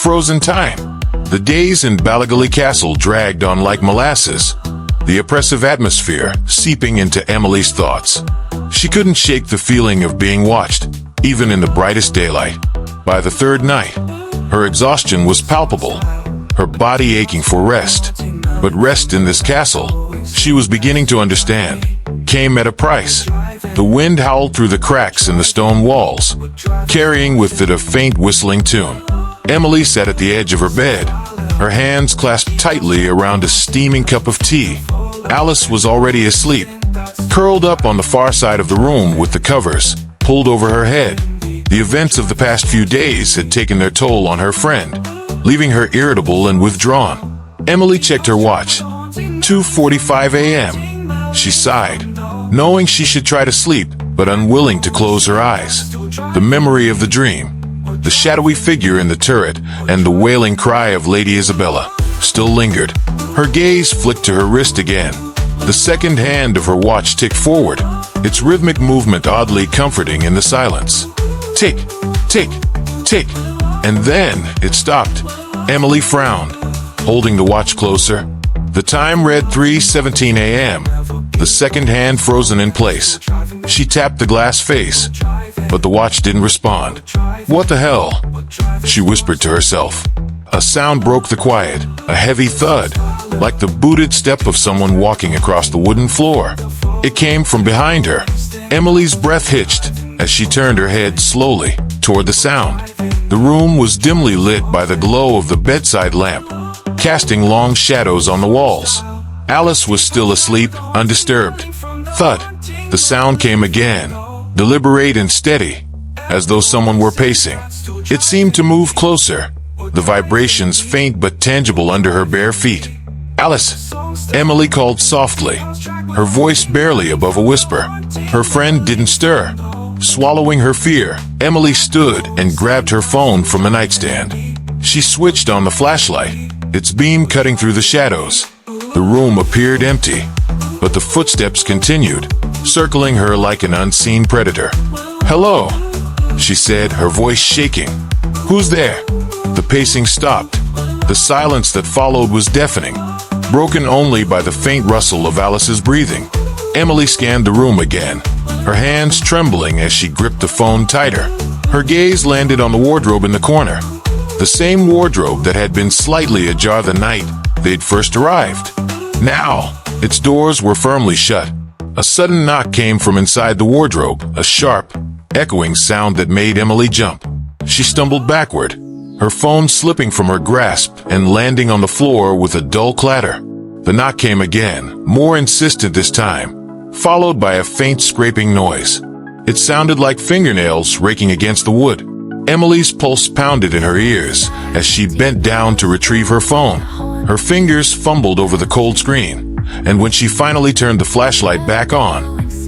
frozen time. The days in Ballygally Castle dragged on like molasses, the oppressive atmosphere seeping into Emily's thoughts. She couldn't shake the feeling of being watched, even in the brightest daylight. By the third night, her exhaustion was palpable, her body aching for rest. But rest in this castle, she was beginning to understand, came at a price. The wind howled through the cracks in the stone walls, carrying with it a faint whistling tune. Emily sat at the edge of her bed, her hands clasped tightly around a steaming cup of tea. Alice was already asleep, curled up on the far side of the room with the covers pulled over her head. The events of the past few days had taken their toll on her friend, leaving her irritable and withdrawn. Emily checked her watch. 2:45 a.m. She sighed, knowing she should try to sleep, but unwilling to close her eyes. The memory of the dream, the shadowy figure in the turret, and the wailing cry of Lady Isabella still lingered. Her gaze flicked to her wrist again. The second hand of her watch ticked forward, its rhythmic movement oddly comforting in the silence. Tick, tick, tick, and then it stopped. Emily frowned, holding the watch closer. The time read 3:17 a.m., the second hand frozen in place. She tapped the glass face, but the watch didn't respond. What the hell? She whispered to herself. A sound broke the quiet, a heavy thud, like the booted step of someone walking across the wooden floor. It came from behind her. Emily's breath hitched as she turned her head slowly toward the sound. The room was dimly lit by the glow of the bedside lamp, casting long shadows on the walls. Alice was still asleep, undisturbed. Thud. The sound came again, deliberate and steady, as though someone were pacing. It seemed to move closer, the vibrations faint but tangible under her bare feet. Alice! Emily called softly, her voice barely above a whisper. Her friend didn't stir. Swallowing her fear, Emily stood and grabbed her phone from the nightstand. She switched on the flashlight, its beam cutting through the shadows. The room appeared empty, but the footsteps continued, circling her like an unseen predator. "Hello," she said, her voice shaking. "Who's there?" The pacing stopped. The silence that followed was deafening, broken only by the faint rustle of Alice's breathing. Emily scanned the room again, her hands trembling as she gripped the phone tighter. Her gaze landed on the wardrobe in the corner, the same wardrobe that had been slightly ajar the night they'd first arrived. Now, its doors were firmly shut. A sudden knock came from inside the wardrobe, a sharp, echoing sound that made Emily jump. She stumbled backward, her phone slipping from her grasp and landing on the floor with a dull clatter. The knock came again, more insistent this time, followed by a faint scraping noise. It sounded like fingernails raking against the wood. Emily's pulse pounded in her ears as she bent down to retrieve her phone. Her fingers fumbled over the cold screen, and when she finally turned the flashlight back on,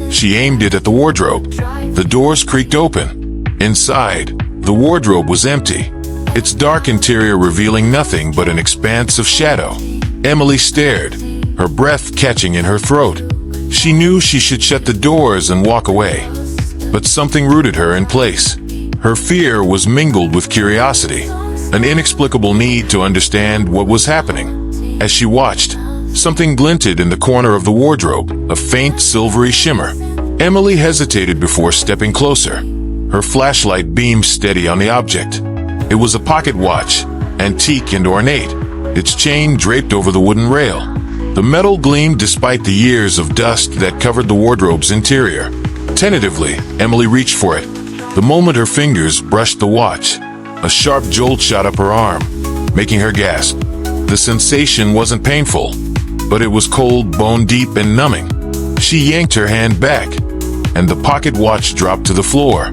she aimed it at the wardrobe. The doors creaked open. Inside, the wardrobe was empty, its dark interior revealing nothing but an expanse of shadow. Emily stared, her breath catching in her throat. She knew she should shut the doors and walk away, but something rooted her in place. Her fear was mingled with curiosity, an inexplicable need to understand what was happening. As she watched, something glinted in the corner of the wardrobe, a faint silvery shimmer. Emily hesitated before stepping closer, her flashlight beam steady on the object. It was a pocket watch, antique and ornate, its chain draped over the wooden rail. The metal gleamed despite the years of dust that covered the wardrobe's interior. Tentatively, Emily reached for it. The moment her fingers brushed the watch, a sharp jolt shot up her arm, making her gasp. The sensation wasn't painful, but it was cold, bone-deep, and numbing. She yanked her hand back, and the pocket watch dropped to the floor.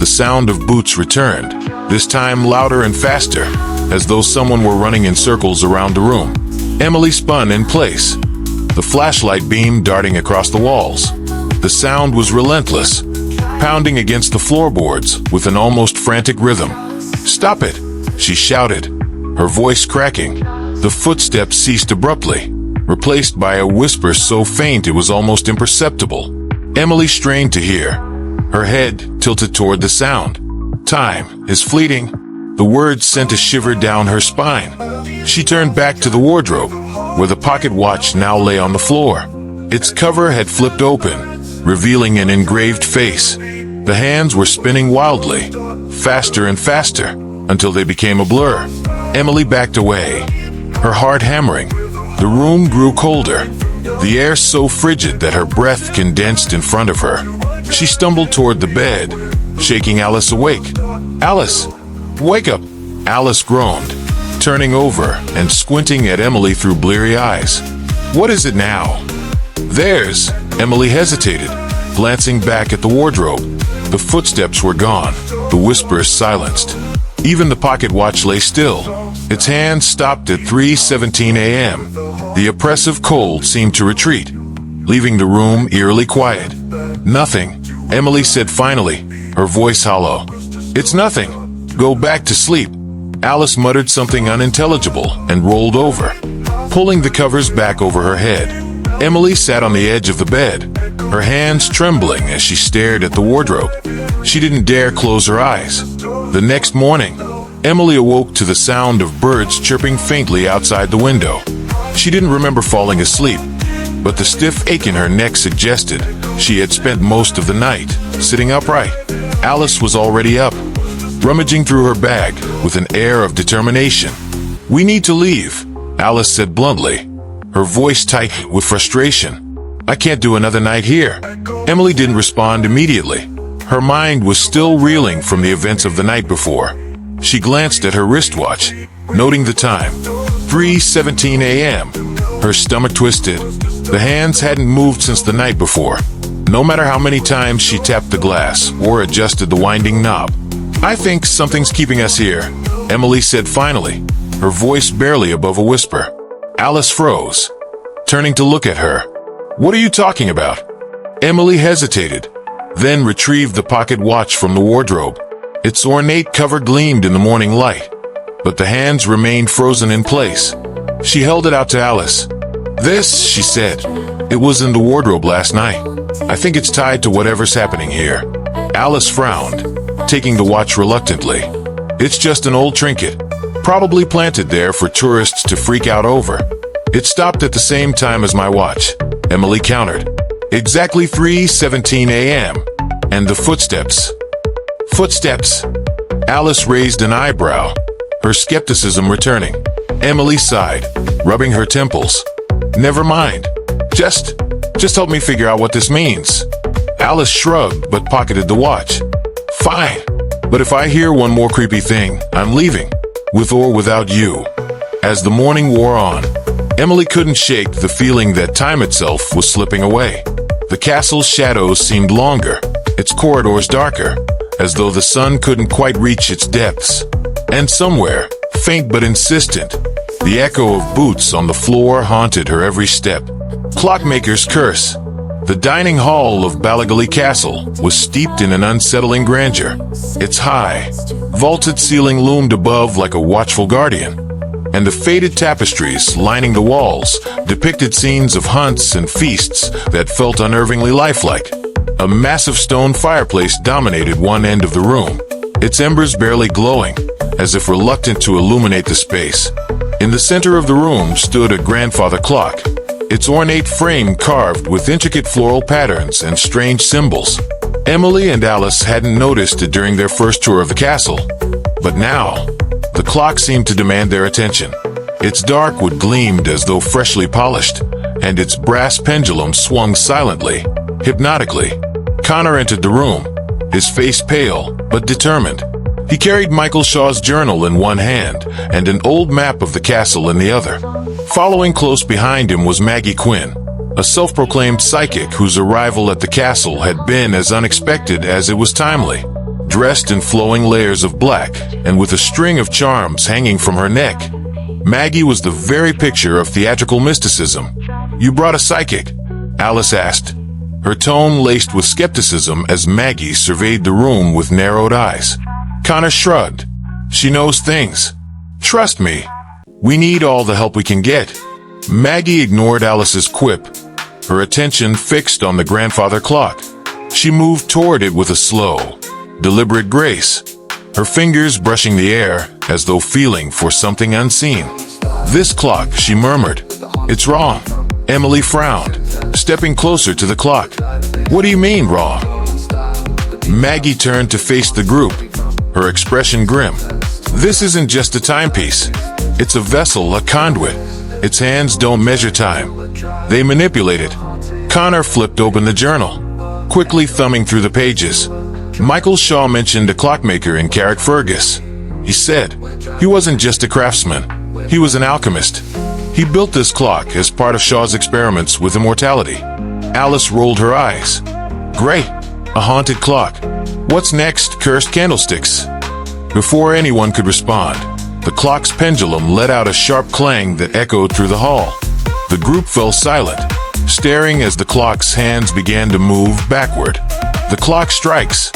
The sound of boots returned, this time louder and faster, as though someone were running in circles around the room. Emily spun in place, the flashlight beam darting across the walls. The sound was relentless, pounding against the floorboards with an almost frantic rhythm. "Stop it!" she shouted, her voice cracking. The footsteps ceased abruptly, replaced by a whisper so faint it was almost imperceptible. Emily strained to hear, her head tilted toward the sound. "Time is fleeting," The words sent a shiver down her spine. She turned back to the wardrobe, where the pocket watch now lay on the floor. Its cover had flipped open, revealing an engraved face. The hands were spinning wildly, faster and faster, until they became a blur. Emily backed away, her heart hammering. The room grew colder, the air so frigid that her breath condensed in front of her. She stumbled toward the bed, shaking Alice awake. "Alice, wake up!" Alice groaned, turning over and squinting at Emily through bleary eyes. "What is it now?" "There's..." Emily hesitated, glancing back at the wardrobe. The footsteps were gone, the whispers silenced. Even the pocket watch lay still. Its hand stopped at 3:17 a.m. The oppressive cold seemed to retreat, leaving the room eerily quiet. "Nothing," Emily said finally, her voice hollow. "It's nothing. Go back to sleep." Alice muttered something unintelligible and rolled over, pulling the covers back over her head. Emily sat on the edge of the bed, her hands trembling as she stared at the wardrobe. She didn't dare close her eyes. The next morning, Emily awoke to the sound of birds chirping faintly outside the window. She didn't remember falling asleep, but the stiff ache in her neck suggested she had spent most of the night sitting upright. Alice was already up, rummaging through her bag with an air of determination. "We need to leave," Alice said bluntly, her voice tight with frustration. "I can't do another night here." Emily didn't respond immediately. Her mind was still reeling from the events of the night before. She glanced at her wristwatch, noting the time, 3:17 a.m. Her stomach twisted. The hands hadn't moved since the night before, no matter how many times she tapped the glass or adjusted the winding knob. "I think something's keeping us here," Emily said finally, her voice barely above a whisper. Alice froze, turning to look at her. "What are you talking about?" Emily hesitated, then retrieved the pocket watch from the wardrobe. Its ornate cover gleamed in the morning light, but the hands remained frozen in place. She held it out to Alice. "This," she said, "it was in the wardrobe last night. I think it's tied to whatever's happening here." Alice frowned, taking the watch reluctantly. "It's just an old trinket, probably planted there for tourists to freak out over." "It stopped at the same time as my watch," Emily countered. "Exactly 3:17 a.m. And the footsteps." "Footsteps?" Alice raised an eyebrow, her skepticism returning. Emily sighed, rubbing her temples. "Never mind. Just help me figure out what this means." Alice shrugged but pocketed the watch. "Fine. But if I hear one more creepy thing, I'm leaving, with or without you." As the morning wore on, Emily couldn't shake the feeling that time itself was slipping away. The castle's shadows seemed longer, its corridors darker, as though the sun couldn't quite reach its depths. And somewhere, faint but insistent, the echo of boots on the floor haunted her every step. Clockmaker's curse. The dining hall of Ballygally Castle was steeped in an unsettling grandeur. Its high, vaulted ceiling loomed above like a watchful guardian, and the faded tapestries lining the walls depicted scenes of hunts and feasts that felt unnervingly lifelike. A massive stone fireplace dominated one end of the room, its embers barely glowing, as if reluctant to illuminate the space. In the center of the room stood a grandfather clock, its ornate frame carved with intricate floral patterns and strange symbols. Emily and Alice hadn't noticed it during their first tour of the castle, but now, the clock seemed to demand their attention. Its dark wood gleamed as though freshly polished, and its brass pendulum swung silently, hypnotically. Connor entered the room, his face pale but determined. He carried Michael Shaw's journal in one hand and an old map of the castle in the other. Following close behind him was Maggie Quinn, a self-proclaimed psychic whose arrival at the castle had been as unexpected as it was timely. Dressed in flowing layers of black and with a string of charms hanging from her neck, Maggie was the very picture of theatrical mysticism. "You brought a psychic?" Alice asked, her tone laced with skepticism as Maggie surveyed the room with narrowed eyes. Connor shrugged. "She knows things. Trust me. We need all the help we can get." Maggie ignored Alice's quip, her attention fixed on the grandfather clock. She moved toward it with a slow, deliberate grace, her fingers brushing the air as though feeling for something unseen. "This clock," she murmured. "It's wrong." Emily frowned, stepping closer to the clock. "What do you mean, wrong?" Maggie turned to face the group, her expression grim. "This isn't just a timepiece. It's a vessel, a conduit. Its hands don't measure time. They manipulate it." Connor flipped open the journal, quickly thumbing through the pages. Michael Shaw mentioned a clockmaker in Carrickfergus. He said, he wasn't just a craftsman. He was an alchemist. He built this clock as part of Shaw's experiments with immortality. Alice rolled her eyes. "Great. A haunted clock. What's next? Cursed candlesticks?" Before anyone could respond, the clock's pendulum let out a sharp clang that echoed through the hall. The group fell silent, staring as the clock's hands began to move backward. The clock strikes.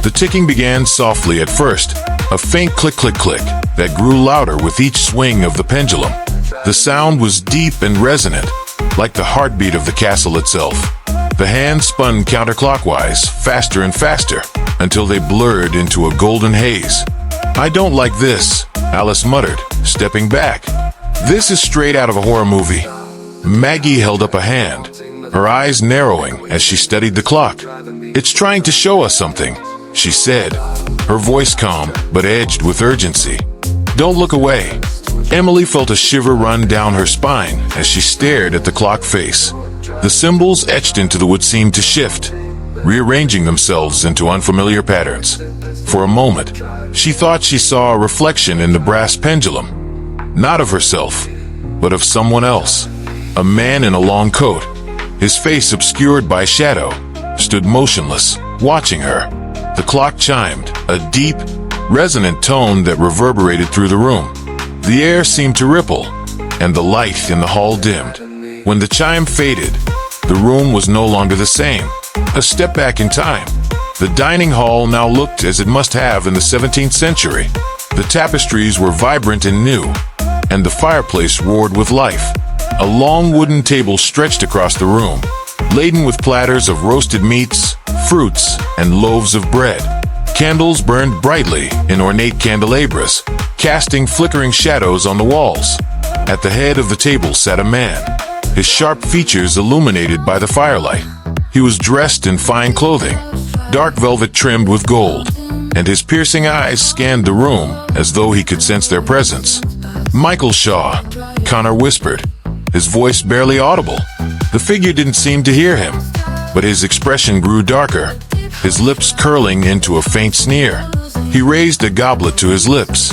The ticking began softly at first, a faint click-click-click that grew louder with each swing of the pendulum. The sound was deep and resonant, like the heartbeat of the castle itself. The hands spun counterclockwise, faster and faster, until they blurred into a golden haze. "I don't like this," Alice muttered, stepping back. "This is straight out of a horror movie." Maggie held up a hand, her eyes narrowing as she studied the clock. "It's trying to show us something," she said, her voice calm but edged with urgency. "Don't look away." Emily felt a shiver run down her spine as she stared at the clock face. The symbols etched into the wood seemed to shift, rearranging themselves into unfamiliar patterns. For a moment, she thought she saw a reflection in the brass pendulum. Not of herself, but of someone else. A man in a long coat, his face obscured by shadow, stood motionless, watching her. The clock chimed, a deep, resonant tone that reverberated through the room. The air seemed to ripple, and the light in the hall dimmed. When the chime faded, the room was no longer the same. A step back in time. The dining hall now looked as it must have in the 17th century. The tapestries were vibrant and new, and the fireplace roared with life. A long wooden table stretched across the room, laden with platters of roasted meats, fruits, and loaves of bread. Candles burned brightly in ornate candelabras, casting flickering shadows on the walls. At the head of the table sat a man, his sharp features illuminated by the firelight. He was dressed in fine clothing, dark velvet trimmed with gold, and his piercing eyes scanned the room as though he could sense their presence. "Michael Shaw," Connor whispered, his voice barely audible. The figure didn't seem to hear him, but his expression grew darker, his lips curling into a faint sneer. He raised a goblet to his lips,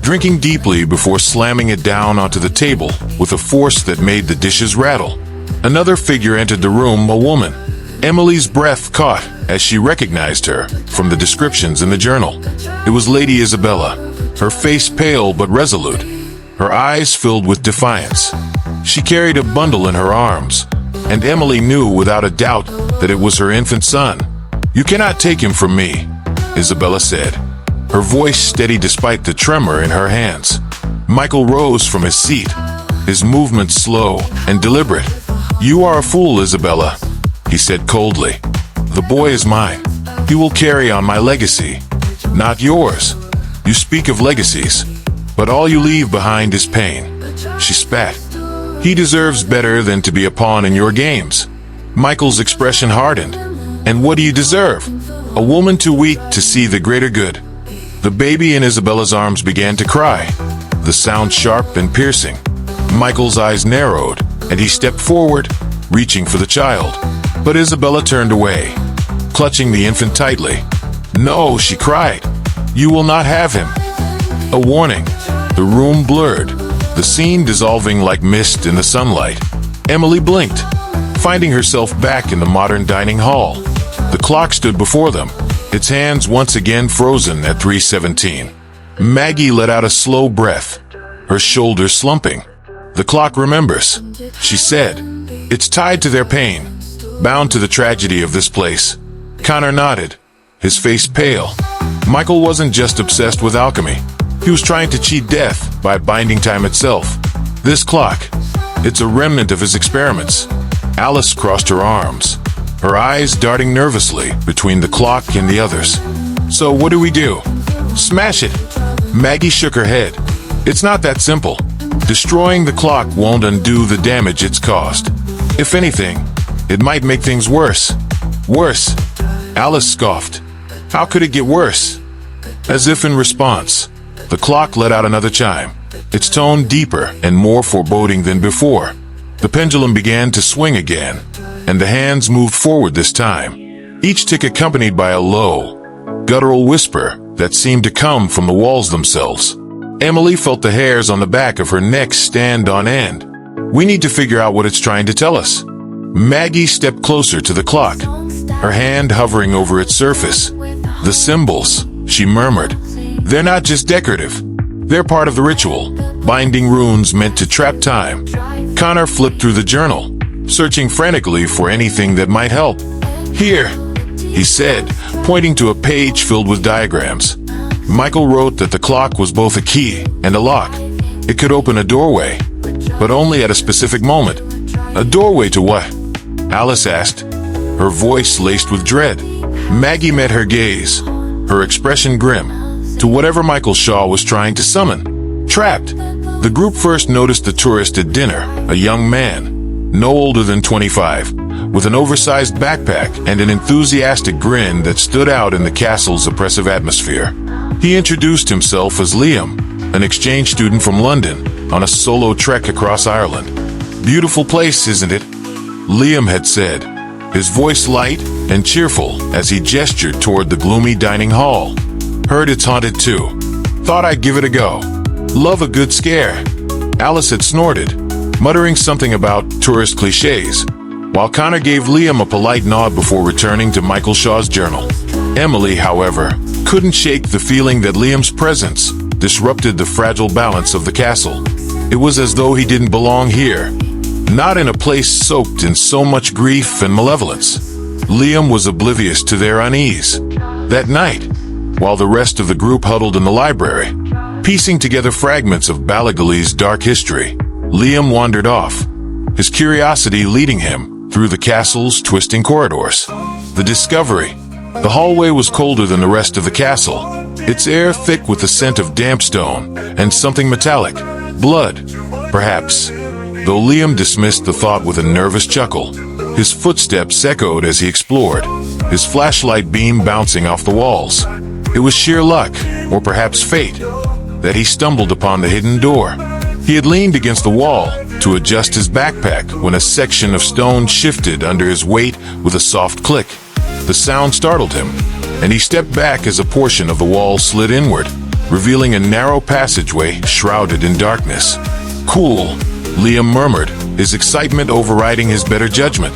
drinking deeply before slamming it down onto the table with a force that made the dishes rattle. Another figure entered the room, a woman. Emily's breath caught as she recognized her from the descriptions in the journal. It was Lady Isabella, her face pale but resolute, her eyes filled with defiance. She carried a bundle in her arms, and Emily knew without a doubt that it was her infant son. "You cannot take him from me," Isabella said, her voice steady despite the tremor in her hands. Michael rose from his seat, his movements slow and deliberate. "You are a fool, Isabella," he said coldly. "The boy is mine. He will carry on my legacy, not yours. You speak of legacies, but all you leave behind is pain." She spat. "He deserves better than to be a pawn in your games." Michael's expression hardened. "And what do you deserve? A woman too weak to see the greater good." The baby in Isabella's arms began to cry, the sound sharp and piercing. Michael's eyes narrowed, and he stepped forward, reaching for the child. But Isabella turned away, clutching the infant tightly. "No," she cried. "You will not have him." A warning. The room blurred, the scene dissolving like mist in the sunlight. Emily blinked, finding herself back in the modern dining hall. The clock stood before them, its hands once again frozen at 3:17. Maggie let out a slow breath, her shoulders slumping. "The clock remembers," she said. "It's tied to their pain, bound to the tragedy of this place." Connor nodded, his face pale. Michael wasn't just obsessed with alchemy. He was trying to cheat death by binding time itself. This clock, it's a remnant of his experiments. Alice crossed her arms, her eyes darting nervously between the clock and the others. "So what do we do?" Smash it. Maggie shook her head. It's not that simple. Destroying the clock won't undo the damage it's caused. If anything, it might make things worse. Worse? Alice scoffed. How could it get worse? As if in response, the clock let out another chime, its tone deeper and more foreboding than before. The pendulum began to swing again, and the hands moved forward this time, each tick accompanied by a low, guttural whisper that seemed to come from the walls themselves. Emily felt the hairs on the back of her neck stand on end. We need to figure out what it's trying to tell us. Maggie stepped closer to the clock, her hand hovering over its surface. The symbols, she murmured. They're not just decorative. They're part of the ritual, binding runes meant to trap time. Connor flipped through the journal, searching frantically for anything that might help. Here, he said, pointing to a page filled with diagrams. Michael wrote that the clock was both a key and a lock. It could open a doorway, but only at a specific moment. A doorway to what? Alice asked, her voice laced with dread. Maggie met her gaze, her expression grim, to whatever Michael Shaw was trying to summon. Trapped. The group first noticed the tourist at dinner, a young man, no older than 25, with an oversized backpack and an enthusiastic grin that stood out in the castle's oppressive atmosphere. He introduced himself as Liam, an exchange student from London, on a solo trek across Ireland. Beautiful place, isn't it? Liam had said, his voice light and cheerful as he gestured toward the gloomy dining hall. Heard it's haunted too. Thought I'd give it a go. Love a good scare. Alice had snorted, muttering something about tourist cliches, while Connor gave Liam a polite nod before returning to Michael Shaw's journal. Emily, however, couldn't shake the feeling that Liam's presence disrupted the fragile balance of the castle. It was as though he didn't belong here, not in a place soaked in so much grief and malevolence. Liam was oblivious to their unease. That night, while the rest of the group huddled in the library, piecing together fragments of Ballygally's dark history, Liam wandered off, his curiosity leading him through the castle's twisting corridors. The discovery. The hallway was colder than the rest of the castle, its air thick with the scent of damp stone and something metallic. Blood, perhaps. Though Liam dismissed the thought with a nervous chuckle, his footsteps echoed as he explored, his flashlight beam bouncing off the walls. It was sheer luck, or perhaps fate, that he stumbled upon the hidden door. He had leaned against the wall to adjust his backpack when a section of stone shifted under his weight with a soft click. The sound startled him, and he stepped back as a portion of the wall slid inward, revealing a narrow passageway shrouded in darkness. Cool, Liam murmured, his excitement overriding his better judgment.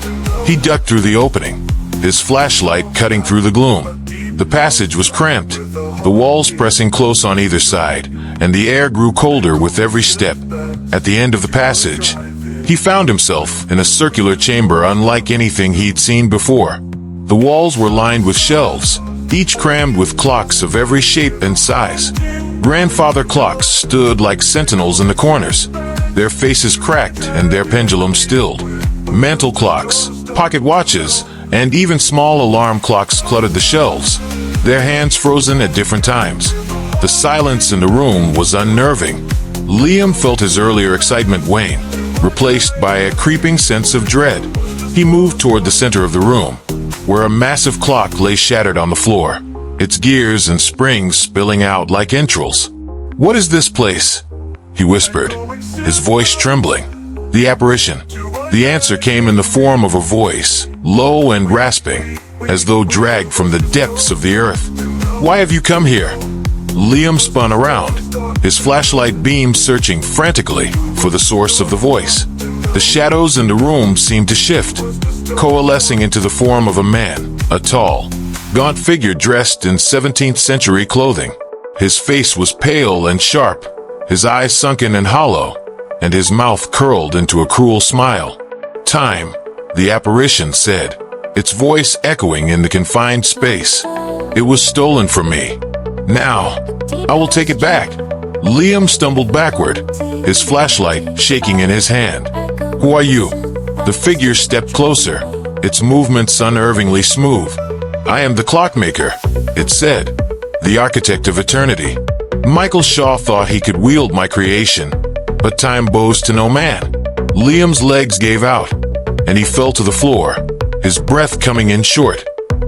He ducked through the opening, his flashlight cutting through the gloom. The passage was cramped, the walls pressing close on either side, and the air grew colder with every step. At the end of the passage, he found himself in a circular chamber unlike anything he'd seen before. The walls were lined with shelves, each crammed with clocks of every shape and size. Grandfather clocks stood like sentinels in the corners, their faces cracked and their pendulums stilled. Mantle clocks, pocket watches, and even small alarm clocks cluttered the shelves, their hands frozen at different times. The silence in the room was unnerving. Liam felt his earlier excitement wane, replaced by a creeping sense of dread. He moved toward the center of the room, where a massive clock lay shattered on the floor, its gears and springs spilling out like entrails. "What is this place?" he whispered, his voice trembling. The apparition. The answer came in the form of a voice, low and rasping, as though dragged from the depths of the earth. "Why have you come here?" Liam spun around, his flashlight beam searching frantically for the source of the voice. The shadows in the room seemed to shift, coalescing into the form of a man, a tall, gaunt figure dressed in 17th century clothing. His face was pale and sharp, his eyes sunken and hollow, and his mouth curled into a cruel smile. "Time," the apparition said, its voice echoing in the confined space. "It was stolen from me. Now, I will take it back." Liam stumbled backward, his flashlight shaking in his hand. "Who are you?" The figure stepped closer, its movements unnervingly smooth. "I am the clockmaker," it said. the architect of eternity. Michael Shaw thought he could wield my creation, but time bows to no man. Liam's legs gave out, and he fell to the floor, his breath coming in short.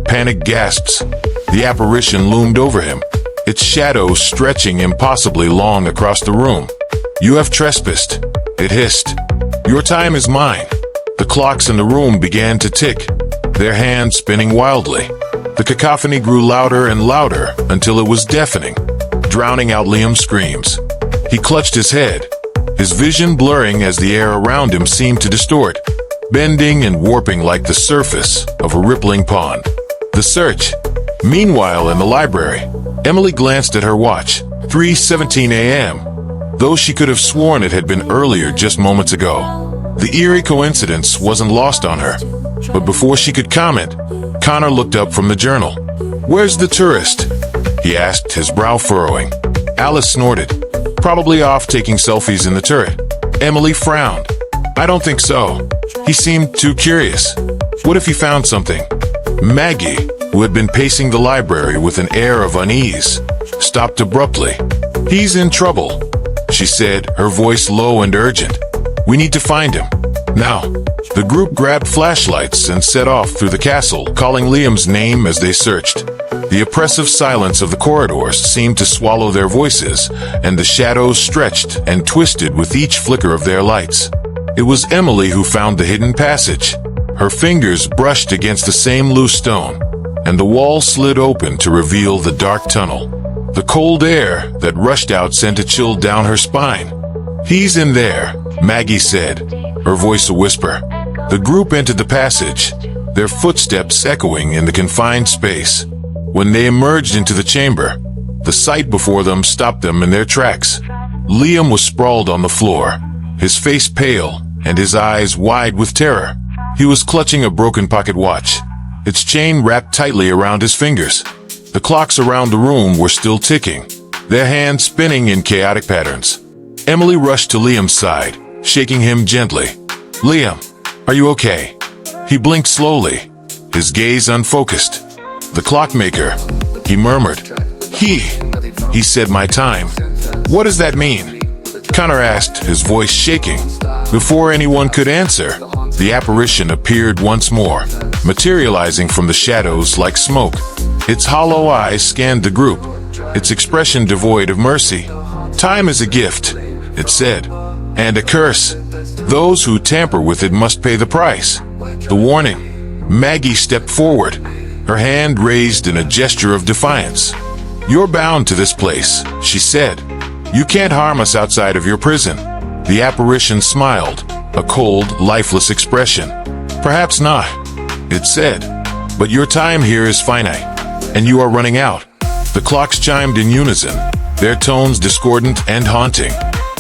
Panic gasps. The apparition loomed over him, its shadow stretching impossibly long across the room. "You have trespassed," it hissed. "Your time is mine." The clocks in the room began to tick, their hands spinning wildly. The cacophony grew louder and louder until it was deafening, drowning out Liam's screams. He clutched his head, his vision blurring as the air around him seemed to distort, bending and warping like the surface of a rippling pond. The search. Meanwhile, in the library, Emily glanced at her watch. 3:17 a.m., though she could have sworn it had been earlier just moments ago. The eerie coincidence wasn't lost on her, but before she could comment, Connor looked up from the journal. "Where's the tourist?" he asked, his brow furrowing. Alice snorted. "Probably off taking selfies in the turret." Emily frowned. "I don't think so. He seemed too curious. What if he found something?" Maggie, who had been pacing the library with an air of unease, stopped abruptly. "He's in trouble," she said, her voice low and urgent. "We need to find him. Now." The group grabbed flashlights and set off through the castle, calling Liam's name as they searched. The oppressive silence of the corridors seemed to swallow their voices, and the shadows stretched and twisted with each flicker of their lights. It was Emily who found the hidden passage. Her fingers brushed against the same loose stone, and the wall slid open to reveal the dark tunnel. The cold air that rushed out sent a chill down her spine. "He's in there," Maggie said, her voice a whisper. The group entered the passage, their footsteps echoing in the confined space. When they emerged into the chamber, the sight before them stopped them in their tracks. Liam was sprawled on the floor, his face pale and his eyes wide with terror. He was clutching a broken pocket watch, its chain wrapped tightly around his fingers. The clocks around the room were still ticking, their hands spinning in chaotic patterns. Emily rushed to Liam's side, shaking him gently. "Liam, are you okay?" He blinked slowly, his gaze unfocused. "The clockmaker," he murmured. He said my time. "What does that mean?" Connor asked, his voice shaking. Before anyone could answer, the apparition appeared once more, materializing from the shadows like smoke. Its hollow eyes scanned the group, its expression devoid of mercy. "Time is a gift," it said, "and a curse. Those who tamper with it must pay the price." The warning. Maggie stepped forward, her hand raised in a gesture of defiance. "You're bound to this place," she said. "You can't harm us outside of your prison." The apparition smiled, a cold, lifeless expression. "Perhaps not," it said, "but your time here is finite, and you are running out." The clocks chimed in unison, their tones discordant and haunting.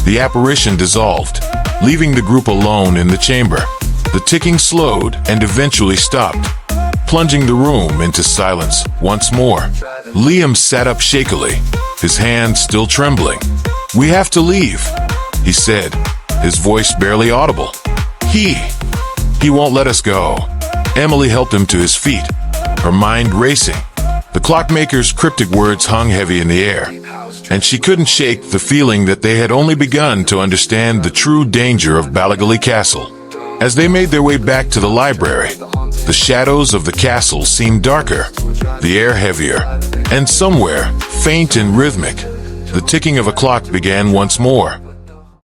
The apparition dissolved, leaving the group alone in the chamber. The ticking slowed and eventually stopped, plunging the room into silence once more. Liam sat up shakily, his hands still trembling. "We have to leave," he said, his voice barely audible. He won't let us go." Emily helped him to his feet, her mind racing. The clockmaker's cryptic words hung heavy in the air, and she couldn't shake the feeling that they had only begun to understand the true danger of Ballygally Castle. As they made their way back to the library, the shadows of the castle seemed darker, the air heavier, and somewhere, faint and rhythmic, the ticking of a clock began once more.